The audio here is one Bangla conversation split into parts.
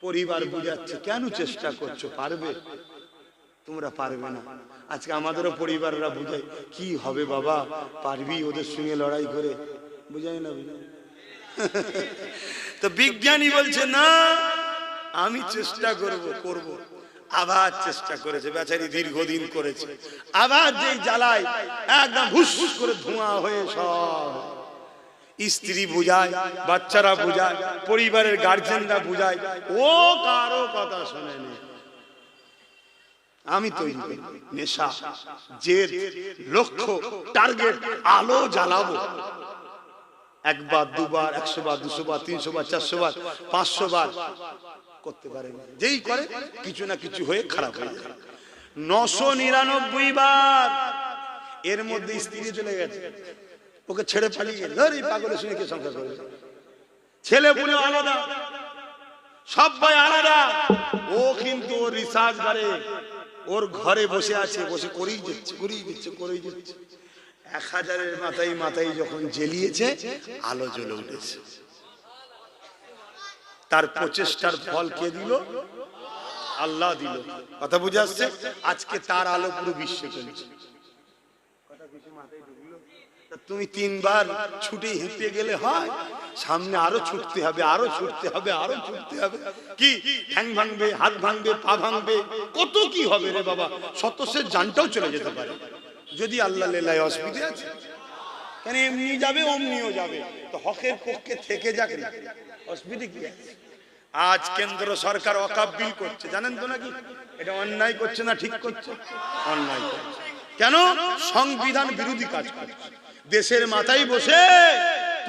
পরিবার বুঝাচ্ছে, কেন চেষ্টা করছো, পারবে? তোমরা পারবে না। আজকে আমাদেরও পরিবাররা বুঝায়, কি হবে বাবা, পারবি ওদের সঙ্গে লড়াই করে? বুঝাই না, বুঝাই। তো বিজ্ঞানী বলছে না, আমি চেষ্টা করব। আবার চেষ্টা করেছে, বেচারি দীর্ঘদিন করেছে। আবার যেই জ্বালায় একদম হুস করে ধোঁয়া হয়ে সব, স্ত্রী বুঝায়, বাচ্চারা বুঝায়, পরিবারের গার্জেনরা বুঝায়, ও কারো কথা শোনেনি। আমি তৈরি করি নেশা, জেদ, লক্ষ্য, টার্গেট, আলো জ্বালাবো। একবার, দুবার, 100 বার, 200 বার, 300 বার, 400 বার, 500 বার করতে পারে। যেই করে কিছু না কিছু হয়ে খারাপ হয়ে যায়। 999 বার এর মধ্যে স্ত্রী চলে গেছে, ওকে ছেড়ে পালিয়ে গেল। এই পাগলের সঙ্গে কে সংসার করে? ছেলে পুলে আলাদা, সবাই আলাদা। ও কিন্তু ওর রিসার্চ করে, ওর ঘরে বসে আছে, বসে করেই যাচ্ছে। 1000-এর মাথায় যখন জ্বেলিয়েছে, আলো জ্বলে উঠেছে। তার প্রচেষ্টার ফল কে দিল? আল্লাহ দিল। কথা বুঝে আসছে? আজকে তার আলো পুরো বিশ্বে চলছে। তুমি 3 বার ছুটে হেঁটে গেলে হয়? সামনে আরো ছুটতে হবে, আরো ছুটতে হবে, আরো ছুটতে হবে। কি ঠ্যাং ভাঙবে, হাত ভাঙবে, পা ভাঙবে, কত কি হবে রে বাবা। শতসের জানটাও চলে যেতে পারে যদি আল্লাহ লেলায়। অসুবিধা আছে? কেন এমনি যাবে, অমনিও যাবে। তো হকের পক্ষে থেকে যাক, অসুবিধা কি আছে? আজ কেন্দ্র সরকার ওয়াকফ বিল করছে, জানেন তো নাকি? এটা অন্যায় করছে না ঠিক করছে? অন্যায় করছে। কেন? সংবিধান বিরোধী কাজ করছে। দেশের মাথায় বসে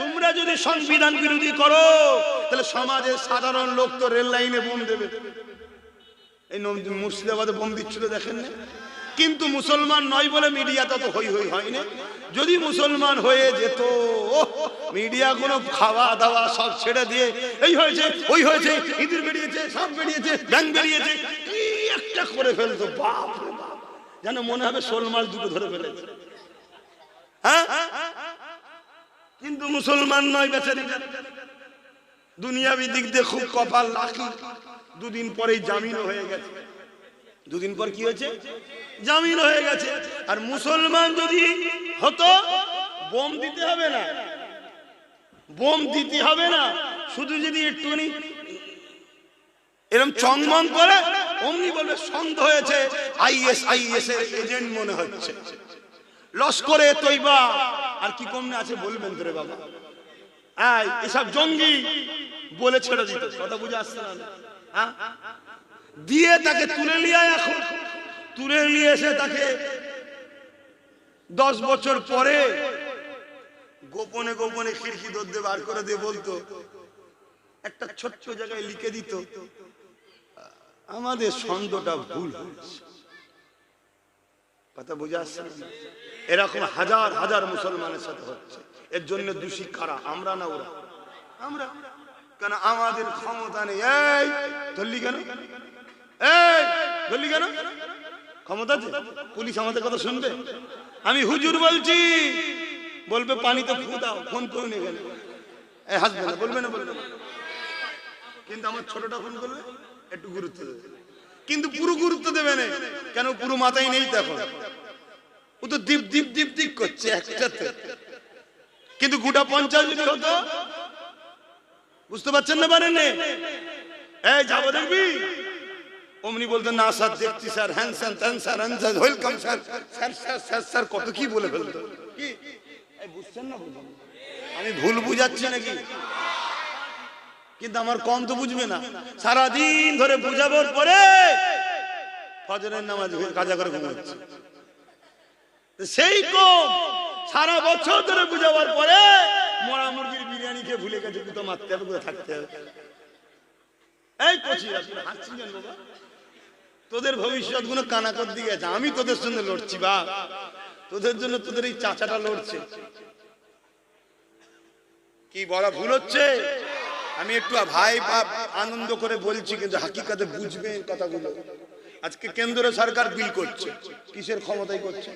তোমরা যদি সংবিধান বিরোধী করো, তাহলে সমাজের সাধারণ লোক তো রেল লাইনে বোম দেবে। এই মুর্শিদাবাদে বোম দিচ্ছিল, দেখেন না? কিন্তু মুসলমান নয় বলে মিডিয়াটা তো হই হয়নি। যদি মুসলমান হয়ে যেত, মিডিয়া কোনো খাওয়া দাওয়া সব ছেড়ে দিয়ে এই হয়েছে, ওই হয়েছে, ইঁদুর বেরিয়েছে, সাপ বেরিয়েছে, ব্যাঙ বেরিয়েছে, কি একটা করে ফেলতো, বাপ রে বাপ, যেন মনে হবে শোল মাছ দুটো ধরে ফেলেছে। হ্যাঁ, কিন্তু মুসলমান নয় বেচারি, দুনিয়াবি দিক দিয়ে খুব কপাল লাকি। 2 দিন পরেই জামিন হয়ে গেছে। 2 দিন পর কি হয়েছে? জামিন হয়ে গেছে। আর মুসলমান যদি হতো, বোম দিতে হবে না, বোম দিতে হবে না, শুধু যদি একটুখানি এরকম চংমং করে, অমনি বলবে সন্দেহ হয়েছে, ISIS এর এজেন্ট মনে হচ্ছে, লস্করে তৈবা আর কি কমনে আছে বলবেন তোরে বাবা, এসব জঙ্গি বলে ছেড়ে দিত। কথা বুঝে আসছে না? হ্যাঁ, দিয়ে তাকে তুলে নিয়ে, এখন তুলে নিয়ে এসে তাকে 10 বছর পরে গোপনে গোপনে খিড়কি দরজা বার করে দিয়ে বলতো, একটা ছোট্ট জায়গায় লিখে দিত, আমাদের ছন্দটা ভুল হয়েছে। কথা বুঝে আসছে? এরকম হাজার হাজার মুসলমানের সাথে হচ্ছে। এর জন্য দোষী কারা? আমরা না ওরা? আমরা। কেন? আমাদের ক্ষমতা নেই। এই ধরলি কেন? এই ধরলি কেন? ক্ষমতা আছে? পুলিশ আমাদের কথা শুনবে? আমি হুজুর বলছি, বলবে পানিতে ফু দাও, ফোন করে নিয়ে গেলে হাসবে না, বলবে না, বলবে না। কিন্তু আমার ছোটটা ফোন করবে, একটু গুরুত্ব দেবে, কিন্তু পুরো গুরুত্ব দেবে না। কেন? পুরো মাথায় নেই তো এখন, ও তো দীপ দীপ দীপ দীপ করছে একসাথে। কিন্তু গোটা 50 যদি হতো, বুঝতে পারছেন না? পারেন না? এই যাবো দেখবি, অমনি বলতো না স্যার দেখছি স্যার, হ্যান স্যার, ত্যান sir, welcome sir, sir sir sir sir কত কি বলে ফেলতো। কি বুঝছেন না? বুঝুন, আমি ভুল বুঝাচ্ছি নাকি? কিন্তু আমার কম তো বুঝবে না। সারাদিন ধরে বুঝাবার পরে ফজরের নামাজ কাজা করে ঘুমাচ্ছে। সেই কম সারা বছর ধরে বুঝাবার পরে মরা মুরগির বিরিয়ানি খেয়ে ভুলে গেছে, কোথাও মারতে হবে, কোথাও থাকতে হবে। এই কচি হাসছি কেন বাবা? তোদের ভবিষ্যৎ গুলো কানাকর দিকে আছে। আমি তোদের সঙ্গে লড়ছি বা তোদের জন্য তোদের এই চাচাটা লড়ছে। কি বড় ভুল হচ্ছে? আমি একটু ভাই বাপ আনন্দ করে বলছি, কিন্তু হাকিকাতে বুঝবে কথাগুলো। আজকে কেন্দ্র সরকার বিল করছে, কিসের ক্ষমতায় করছে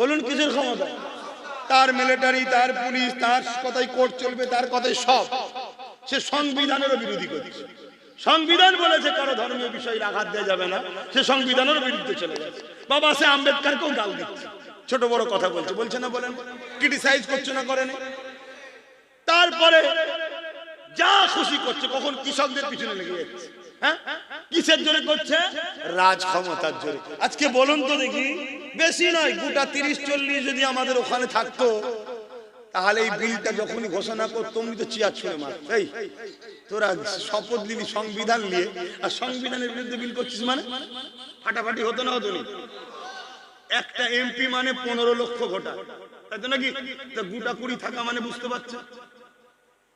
বলুন? কিসের ক্ষমতা? তার মিলিটারি, তার পুলিশ, তার কথাই কোর্ট চলবে, তার কথাই সব। সে সংবিধানেরও বিরোধী করছে। সংবিধান বলেছে কারো ধর্মীয় বিষয়ে আঘাত দেওয়া যাবে না, সে সংবিধানের বিরুদ্ধে চলে গেছে। বাবা সে আম্বেদকরকেও গাল দিচ্ছে, ছোট বড় কথা বলছে, বলছে না বলেন, ক্রিটিসাইজ করছে না করেন। তারপরে যা খুশি করছে, কখন কৃষকদের পিছনে লেগে যাচ্ছে। হ্যাঁ, কিসের জন্য করছে? রাজ ক্ষমতার জন্য। আজকে বলুন তো দেখি, বেশি নয়, গোটা 30-40 যদি আমাদের ওখানে থাকতো, তাহলে এই বিলটা যখনই ঘোষণা করতো অমনি তো চেয়ার ছুঁড়ে মারত। এই তোরা শপথ নিলি সংবিধান নিয়ে, আর সংবিধানের বিরুদ্ধে বিল করছিস, মানে ফাটাফাটি হতো না? হতো না? একটা এমপি মানে 15 লক্ষ ভোটার, তাই তো নাকি? গোটা 20 থাকা মানে বুঝতে পারছো।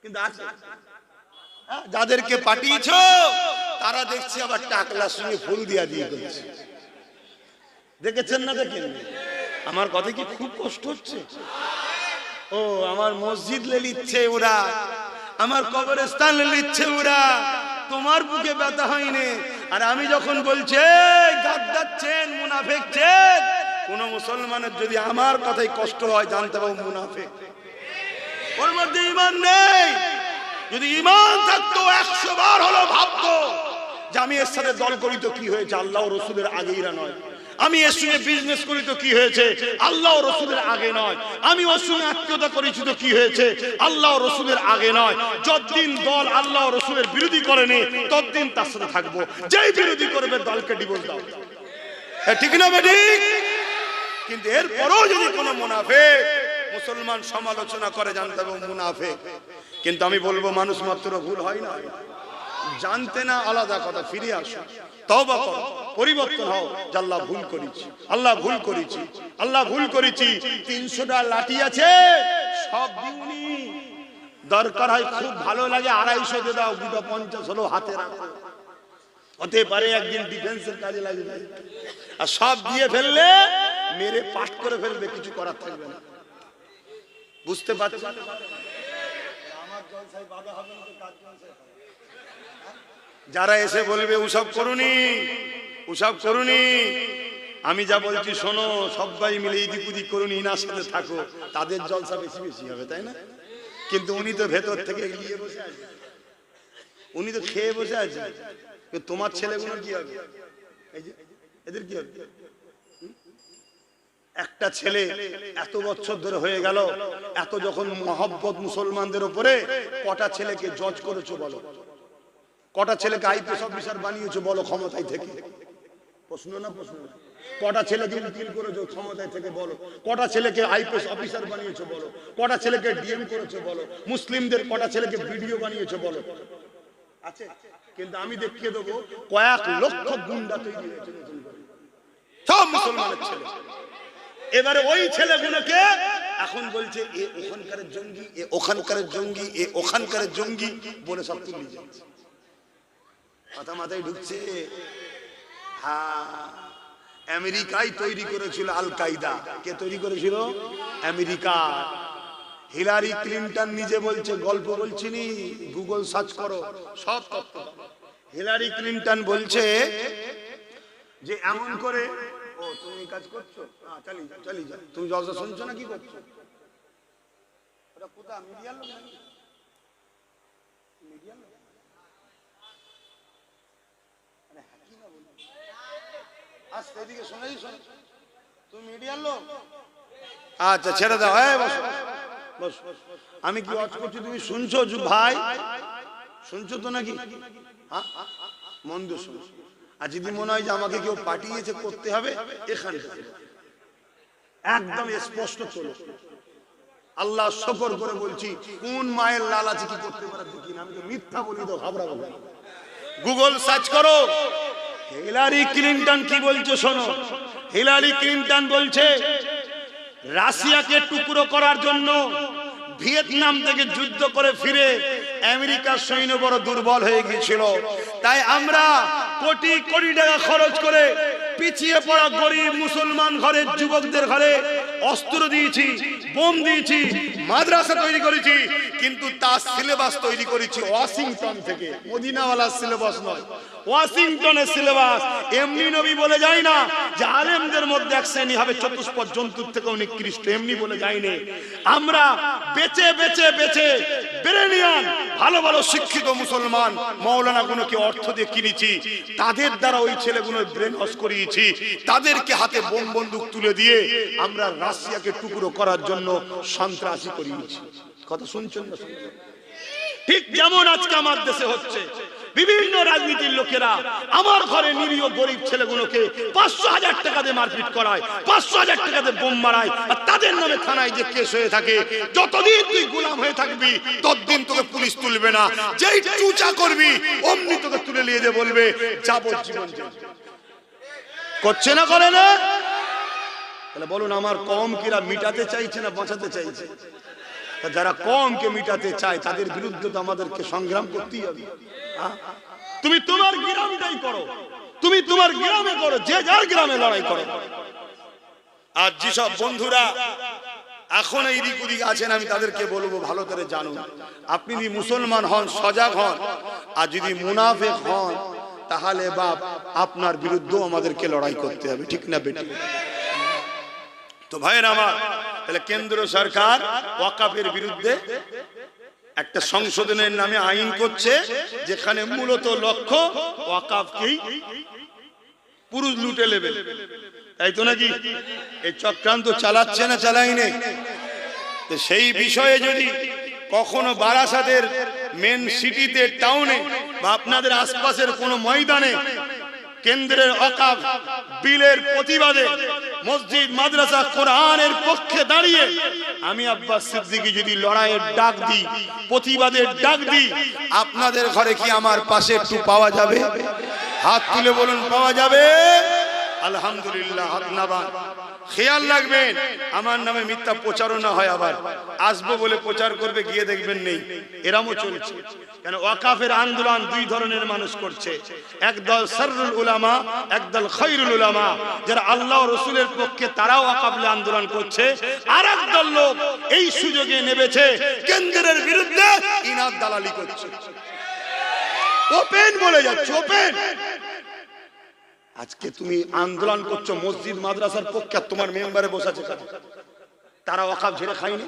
কিন্তু আছে যাদেরকে পাঠিয়েছো, তারা দেখছি আবার টাকলার সঙ্গে ফুল দিয়া দিয়ে করছে। দেখেছেন না? দেখেন আমার কথা কি খুব কষ্ট হচ্ছে? ও আমার মসজিদ লে নিচ্ছে ওরা, আমার কবরস্থান লে নিচ্ছে ওরা, তোমার বুকে ব্যথা হয়নি। আর আমি যখন বলছি গাদ্দারছেন, মুনাফিকছেন, কোন মুসলমানের যদি আমার কথাই কষ্ট হয়, জানতে পারো মুনাফিক, ওর মধ্যে ঈমান নেই। যদি ঈমান থাকতো 100 বার হলো ভাবতো যে আমি এর সাথে দল করি তো কি হয়েছে, আল্লাহ ও রাসূলের আগেইরা নয়। আমি এর সঙ্গে বিজনেস করি তো কি হয়েছে, আল্লাহ ও রাসূলের আগে নয়। আমি ওর সঙ্গে আত্মীয়তা করেছি তো কি হয়েছে, আল্লাহ ও রাসূলের আগে নয়। যতদিন দল আল্লাহ ও রাসূলের বিরোধী করেনি, ততদিন তার সাথে থাকবো। যেই বিরোধী করবে দলকে ডিভোর্স দাও, ঠিক না বেঠিক? কিন্তু এরপরও যদি কোনো মুনাফিক মুসলমান সমালোচনা করে, জানতে হবে মুনাফিক। কিন্তু আমি বলবো মানুষ মাত্র ভুল হয় না, জানতে না আলাদা কথা। ফিরে আসো, তওবা করো, পরিবর্তন হও। আল্লাহ ভুল করেছি, আল্লাহ ভুল করেছি, আল্লাহ ভুল করেছি। 300টা লাঠি আছে, সব দিউনি। দরকার হয় খুব ভালো লাগে 250 দিয়ে দাও, 50 হলো হাতে রাখো। হতে পারে একদিন ডিফেন্সের কাজে লাগবে। আর সব দিয়ে ফেললে মেরে পাট করে ফেলবে, কিছু করার থাকবে না। বুঝতে পারছি? যারা এসে বলবে ওসব করুনি, ওসব করুনি, আমি যা বলছি শোনো, সবাই মিলে ইদিক উদিক করুন, ইনার সাথে থাকো, তাদের জলসা বেশি বেশি হবে, তাই না? কিন্তু উনি তো ভেতর থেকে এগিয়ে বসে আছে, উনি তো খেয়ে বসে আছে। তোমার ছেলেগুলো কি হবে? এই যে এদের কি হবে? একটা ছেলে এত বছর ধরে হয়ে গেল, এত যখন মহব্বত মুসলমানদের উপরে, কটা ছেলেকে জজ করেছো বলো? কটা ছেলেকে আইপিএস অফিসার বানিয়েছো বলো ক্ষমতায় থেকে? প্রশ্ন না প্রশ্ন? কটা ছেলেকে উকিল করেছো ক্ষমতায় থেকে বলো? কটা ছেলেকে আইপিএস অফিসার বানিয়েছো বলো? কটা ছেলেকে ডিএম করেছো বলো? মুসলিমদের কটা ছেলেকে ভিডিও বানিয়েছো বলো? আছে? কিন্তু আমি দেখিয়ে দেবো কয়েক লক্ষ গুন্ডা তৈরি হয়েছে নতুন করে, সব মুসলমানের ছেলে। এবারে ওই ছেলেগুলোকে এখন বলছে এ ওখানকার জঙ্গি, এ ওখানকার জঙ্গি, এ ওখানকার জঙ্গি বলে সব তুলে যাচ্ছে। কথা মাথায় ঢুকছে? হ্যাঁ, আমেরিকায় তৈরি করেছিল আল কায়দা। কে তৈরি করেছিল? আমেরিকা। হিলারি ক্লিনটন নিজে বলছে, গল্প বলছিনি, গুগল সার্চ করো, সব তথ্য। হিলারি ক্লিনটন বলছে যে এমন করে, ও তুমি কাজ করছো, চালি চালি যা, তুমি জলসা শুনছো না, কি করছো? ওটা কোথায়? মিডিয়ার লোক নাকি? মিডিয়ার লোক? আচ্ছা এদিকে শোনাই, শোনো, তুমি মিডিয়ার লোক? আচ্ছা ছেড়ে দাও, বসো বসো। আমি কি ওয়াজ করছি তুমি শুনছো ভাই? শুনছো তো নাকি? মন দিয়ে শুনো। আর যদি মনে হয় যে আমাকে কেউ পাঠিয়েছে করতে হবে, এখানে একদম স্পষ্ট চলো। আল্লাহ শকর করে বলছি, কোন মায়ের লাল আছে কি করতে পারে দেখি না, আমি তো মিথ্যা বলি তো ঘাবড়াবো। গুগল সার্চ করো, হিলারি ক্লিনটন কি বলছে শোনো। হিলারি ক্লিনটন বলছে রাশিয়াকে টুকরো করার জন্য ভিয়েতনাম থেকে যুদ্ধ করে ফিরে আমেরিকার সৈন্য বড় দুর্বল হয়ে গিয়েছিল, তাই আমরা কোটি কোটি টাকা খরচ করে পিছিয়ে পড়া গরিব মুসলমান ঘরের যুবকদের ঘরে অস্ত্র দিয়েছি, বোম দিয়েছি, মাদ্রাসা তৈরি করেছি, কিন্তু তার সিলেবাস তৈরি করেছি ওয়াশিংটন থেকে, মদিনাওয়ালার সিলেবাস নয়, ওয়াশিংটনের সিলেবাস। এমনি নবী বলে যায় না যে আলেমদের মধ্যে এক শ্রেণী হবে চতুষ্পদ জন্তুর থেকেও নিকৃষ্ট, এমনি বলে যায়নি। আমরা বেচে বেচে বেচে ব্রিলিয়ান ভালো ভালো শিক্ষিত মুসলমান মাওলানা গুলোকে অর্থ দিয়ে কিনেছি, তাদের দ্বারা ওই ছেলেগুলোর ব্রেন ওয়াশ করিয়েছি, তাদেরকে হাতে বোম বন্দুক তুলে দিয়ে আমরা রাশিয়াকে টুকরো করার জন্য সন্ত্রাসী করিয়েছি। কথা শুনছেন না? ঠিক যেমন আজকে আমার দেশে হচ্ছে, বিভিন্ন রাজনীতির লোকেরা আমার ঘরে নিরীহ গরিব ছেলেগুলোকে 500,000 টাকা দিয়ে মারপিট করায়, 500,000 টাকা দিয়ে বোম মারায়, আর তাদের নামে থানায় যে কেস হয়ে থাকে। যতদিন তুই গোলাম হয়ে থাকবি ততদিন তোকে পুলিশ তুলবে না, যেই চুচা করবি অমনি তোকে তুলে নিয়ে যে বলবে যাবজ্জীবন জেল। করছে না, করে না? তাহলে বলুন, আমার কম কিরা মিটাতে চাইছে না বাঁচাতে চাইছে? যারা কমকে মিটাতে চায় তাদের বিরুদ্ধে তো আমাদেরকে সংগ্রাম করতেই হবে। তুমি তোমার গ্রামটাই করো, তুমি তোমার গ্রামে করো, যে যার গ্রামে লড়াই করো। আর যেসব বন্ধুরা এখন এই দিক ওদিক আছেন, আমি তাদেরকে বলবো ভালো করে জানুন, আপনি যদি মুসলমান হন সজাগ হন, আর যদি মুনাফিক হন তাহলে বাপ আপনার বিরুদ্ধেও আমাদেরকে লড়াই করতে হবে, ঠিক না বেটি? তো ভাইয়ের আমার, তাহলে কেন্দ্র সরকার ওয়াকাফের বিরুদ্ধে একটা সংশোধনের নামে আইন করছে, যেখানে মূলত লক্ষ্য ওয়াকাফকেই পুরুষ লুটে নেবে, তাই তো নাকি? এই চক্রান্ত চালাচ্ছে না চালাইনি? তো সেই বিষয়ে যদি কখনো বারাসাতের মেন সিটিতে, টাউনে বা আপনাদের আশপাশের কোনো ময়দানে কেন্দ্রের ওয়াকাফ বিলের প্রতিবাদে মসজিদ মাদ্রাসা কোরআনের পক্ষে দাঁড়িয়ে আমি আব্বাস সিদ্দিকী যদি লড়াইয়ের ডাক দিই, প্রতিবাদের ডাক দিই, আপনাদের ঘরে কি আমার পাশে একটু পাওয়া যাবে? হাত তুলে বলুন, পাওয়া যাবে? আলহামদুলিল্লাহ, হাত নামান। খেয়াল রাখবেন আমার নামে মিথ্যা প্রচারণা হয়, আবার আসবো বলে প্রচার করবে, গিয়ে দেখবেন নেই। এরামও চলছে। কেন? ওয়াকাফের আন্দোলন দুই ধরনের মানুষ করছে, একদল সাররুল উলামা, একদল খায়রুল উলামা, যারা আল্লাহ ও রাসূলের পক্ষে তারাও ওয়াকাফে আন্দোলন করছে, আর একদল লোক এই সুযোগে নেমেছে কেন্দ্রের বিরুদ্ধে ইনাদ দালালি করছে। ওপেন বলে যাচ্ছে, ওপেন। আজকে তুমি আন্দোলন করছো মসজিদ মাদ্রাসার পক্ষে, তোমার মেম্বারে বসাছে তারা ওয়াকাফ ঝেড়ে খায়নি।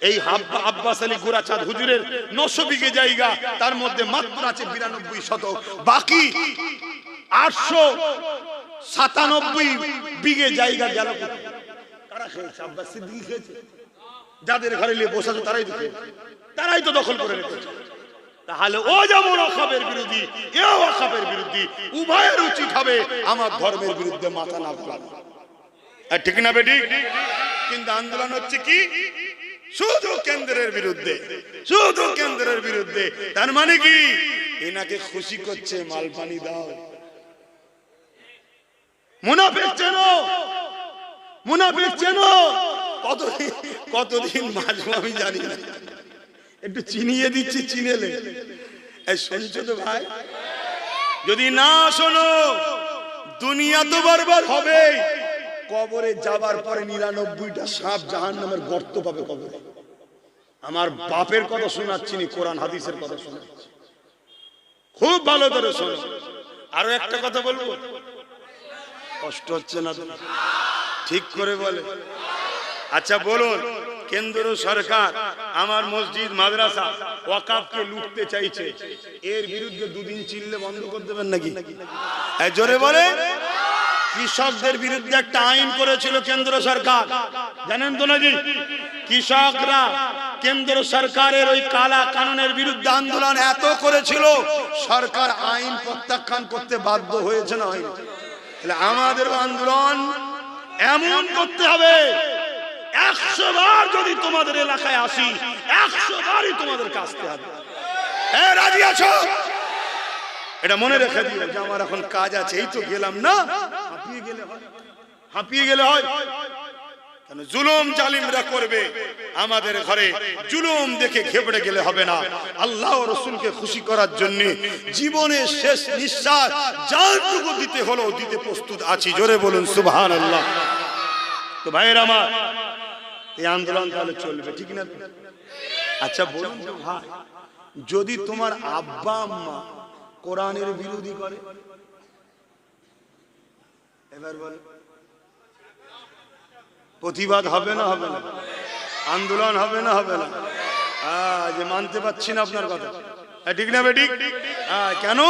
এই আব্বাস আলী গোরাচাঁদ হুজুরের 900 বিঘে জায়গা, তার মধ্যে মাত্র আছে 92 শতক, বাকি 897 বিঘে জায়গা গেল। কারা খেয়েছে? আব্বাস সিদ্দিকী খেয়েছে। যাদের ঘরে নিয়ে বসাছে তারাই তো খেয়েছে, তারাই তো দখল করে রেখেছে। তাহলে ও যেমন ওয়াকাফের বিরোধী, এও ওয়াকাফের বিরোধী, উভয়ের উচিত হবে আমার ধর্মের বিরুদ্ধে মাথা না ঘোরানো, ঠিক না বেটি? কিন্তু আন্দোলন হচ্ছে কি? শুধু কেন্দ্রের বিরুদ্ধে, শুধু কেন্দ্রের বিরুদ্ধে। তার মানে কি? এনাকে খুশি করছে, মাল পানি দাও। মুনাফিক চেনো, মুনাফিক চেনো। কতদিন বাঁচবো আমি জানি না, একটু চিনিয়ে দিচ্ছি, চিনেলে। শুনছো তো ভাই? যদি না শোনো, দুনিয়া তো বারবার হবে, কবরে যাবার পরে 99টা সাপ জাহান্নামের গর্ত পাবে কবরে। আমার বাপের কথা শোনাচ্ছি না, কোরআন হাদিসের কথা শোনাচ্ছি, খুব ভালো করে শোনো। আরো একটা কথা বলবো, কষ্ট হচ্ছে না? ঠিক করে বলে। আচ্ছা বলুন, কেন্দ্র সরকার আমার মসজিদ মাদ্রাসা ওয়াকাফকে লুটতে চাইছে, এর বিরুদ্ধে দুদিন চিল্লে বন্ধ করে দেবেন নাকি? জোরে বলে। কৃষকদের বিরুদ্ধে একটা আইন করেছিল কেন্দ্র সরকার, জানেন তো নাকি? কৃষকরা কেন্দ্র সরকারের ওই কালা কানুনের বিরুদ্ধে আন্দোলন এত করেছিল, সরকার আইন প্রত্যাখ্যান করতে বাধ্য হয়েছে না হয়নি? তাহলে আমাদের আন্দোলন এমন করতে হবে, 100 বার যদি তোমাদের এলাকায় আসি, 100 বারই তোমাদেরকে আসতে হবে। রাজি আছো? এটা মনে রেখে দিও যে আমার এখন কাজ আছে, এই তো গেলাম না, হাঁপিয়ে গেলে হয়, হাঁপিয়ে গেলে হয়। কেন? জুলুম জালিমরা করবে, আমাদের ঘরে জুলুম দেখে ঘেবড়ে গেলে হবে না। আল্লাহ ও রাসূলকে খুশি করার জন্য জীবনের শেষ নিঃশ্বাস জানটুকু দিতে হলো দিতে প্রস্তুত আছি। জোরে বলুন সুবহানাল্লাহ। তো ভাইয়ের আমার এই আন্দোলন তাহলে চলবে, ঠিক না? আচ্ছা বলুন তো ভাই, যদি তোমার আব্বা আম্মা কোরআনের বিরোধী করে, এবার বল প্রতিবাদ হবে না হবে না? আন্দোলন হবে না হবে না? যে মানতে পারছি না আপনার কথা, ঠিক না বেঠিক? কেন?